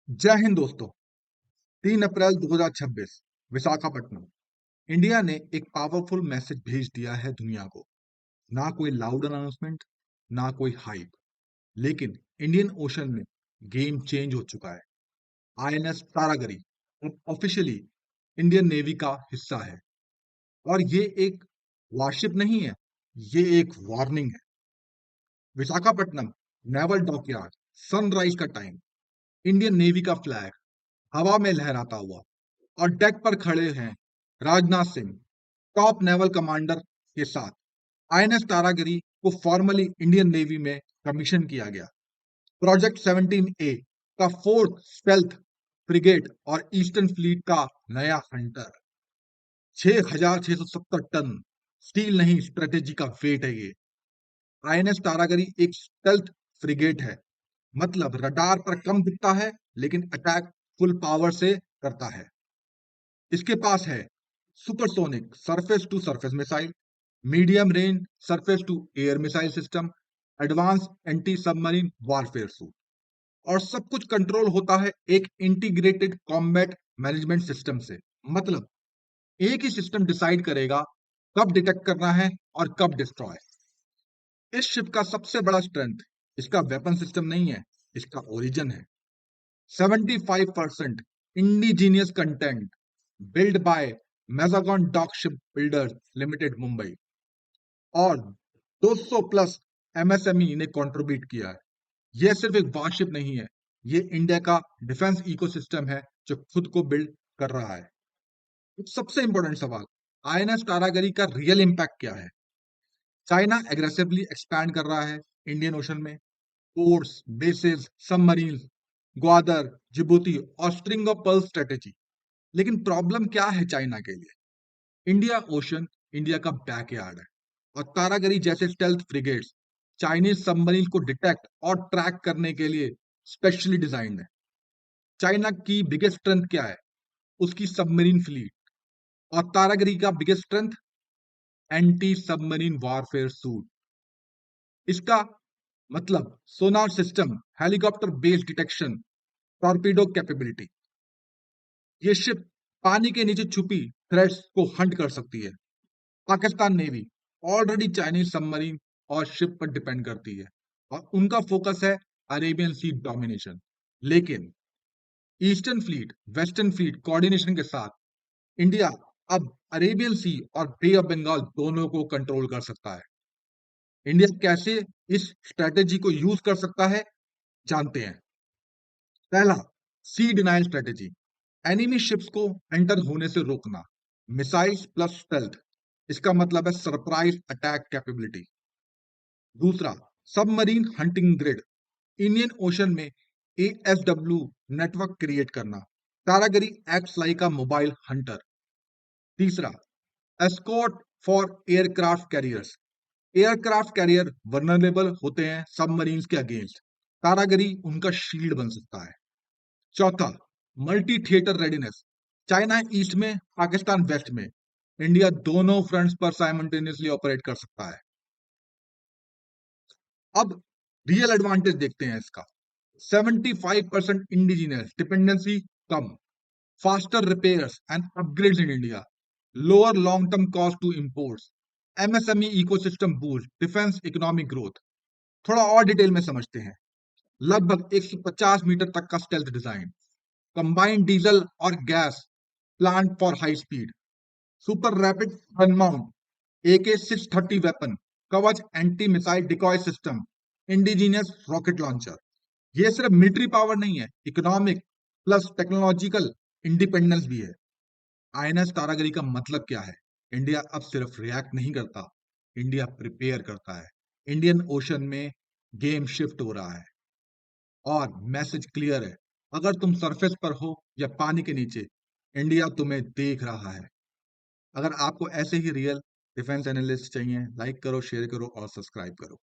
जय हिंद दोस्तों। 3 अप्रैल 2026 विशाखापट्टनम। इंडिया ने एक पावरफुल मैसेज भेज दिया है दुनिया को। ना कोई लाउड अनाउंसमेंट, ना कोई हाइप, लेकिन इंडियन ओशन में गेम चेंज हो चुका है। आईएनएस तारागरी अब ऑफिशियली इंडियन नेवी का हिस्सा है। और ये एक वारशिप नहीं है, ये एक वार्निंग है। विशाखापट्टनम नेवल डॉकयार्ड, सनराइज का टाइम, इंडियन नेवी का फ्लैग हवा में लहराता हुआ, और डेक पर खड़े हैं Rajnath Singh, top naval commander के साथ। आईएनएस तारागिरी को फॉर्मली इंडियन नेवी में कमीशन किया गया। प्रोजेक्ट 17A का फोर्थ स्टेल्थ फ्रिगेट और ईस्टर्न फ्लीट का नया हंटर। 6,670 टन स्टील नहीं, स्ट्रेटेजी का वेट है ये। आईएनएस तारागिरी एक स्टेल्थ फ्रिगेट है, मतलब रडार पर कम दिखता है लेकिन अटैक फुल पावर से करता है। इसके पास है supersonic surface to surface missile, medium range surface to air missile system, advance anti submarine warfare suite, और सब कुछ कंट्रोल होता है एक इंटीग्रेटेड कॉम्बैट मैनेजमेंट सिस्टम से। मतलब एक ही सिस्टम डिसाइड करेगा कब डिटेक्ट करना है और कब डिस्ट्रॉय। इस शिप का सबसे बड़ा स्ट्रेंथ इसका वेपन सिस्टम नहीं है, इसका ओरिजिन है। 75% indigenous content, built by Mazagon Dock Shipbuilders Limited Mumbai, और 200 प्लस एमएसएमई ने कंट्रीब्यूट किया है। यह सिर्फ एक वारशिप नहीं है, ये इंडिया का डिफेंस इकोसिस्टम है जो खुद को बिल्ड कर रहा है। सबसे इंपॉर्टेंट सवाल, आईएनएस तारागरी का रियल इंपैक्ट क्या है? चाइना एग्रेसिवली एक्सपैंड कर रहा है इंडियन ओशन में, ports, bases, submarine, Gwadar, Djibouti और स्ट्रिंग ऑफ पर्ल स्ट्रेटेजी। लेकिन प्रॉब्लम क्या है चाइना के लिए? इंडिया ओशन इंडिया का बैकयार्ड है, और तारागरी जैसे स्टेल्थ फ्रिगेट्स चाइनीज सबमरीन को डिटेक्ट और ट्रैक करने के लिए स्पेशली डिजाइंड है। चाइना की बिगेस्ट स्ट्रेंथ क्या है? उसकी सबमरीन फ्लीट। और तारागरी का biggest strength anti submarine warfare suit. इसका मतलब sonar system, helicopter based detection, torpedo capability. ये शिप पानी के नीचे छुपी थ्रेट्स को हंट कर सकती है। Pakistan navy already Chinese submarine और शिप पर डिपेंड करती है, और उनका फोकस है अरेबियन सी डोमिनेशन। लेकिन eastern fleet western fleet coordination के साथ इंडिया अब अरेबियन सी और बे ऑफ बंगाल दोनों को कंट्रोल कर सकता है। इंडिया कैसे इस स्ट्रेटेजी को यूज कर सकता है, जानते हैं। पहला, sea denial strategy, enemy ships को एंटर होने से रोकना। मिसाइल्स प्लस स्टेल्थ, इसका मतलब है सरप्राइज अटैक कैपेबिलिटी। दूसरा, submarine hunting grid, Indian ocean में एएसडब्ल्यू नेटवर्क क्रिएट करना। Taragiri acts like a mobile hunter. तीसरा, escort for aircraft carriers, aircraft carrier vulnerable होते हैं सबमरीन्स के अगेंस्ट, तारागरी उनका शील्ड बन सकता है। चौथा, multi theatre readiness, China east में, पाकिस्तान वेस्ट में, इंडिया दोनों फ्रंट्स पर साइमल्टेनियसली ऑपरेट कर सकता है। अब रियल एडवांटेज देखते हैं इसका। 75% इंडिजिनियस डिपेंडेंसी कम, faster repairs and upgrades in India, lower long term cost to imports, MSME ecosystem boost, defence economic growth. थोड़ा और डिटेल में समझते हैं। लगभग 150 मीटर तक का स्टेल्थ डिजाइन, कंबाइंड डीजल और gas plant for high speed, super rapid gun mount, AK-630 weapon, Kavach anti missile decoy system, indigenous rocket launcher. ये सिर्फ मिलिट्री पावर नहीं है, इकोनॉमिक प्लस टेक्नोलॉजिकल इंडिपेंडेंस भी है। आईएनएस तारागरी का मतलब क्या है? इंडिया अब सिर्फ रिएक्ट नहीं करता, इंडिया प्रिपेयर करता है। इंडियन ओशन में गेम शिफ्ट हो रहा है, और मैसेज क्लियर है। अगर तुम सरफेस पर हो या पानी के नीचे, इंडिया तुम्हें देख रहा है। अगर आपको ऐसे ही रियल डिफेंस एनालिस्ट चाहिए, लाइक करो, शेयर करो और सब्सक्राइब करो।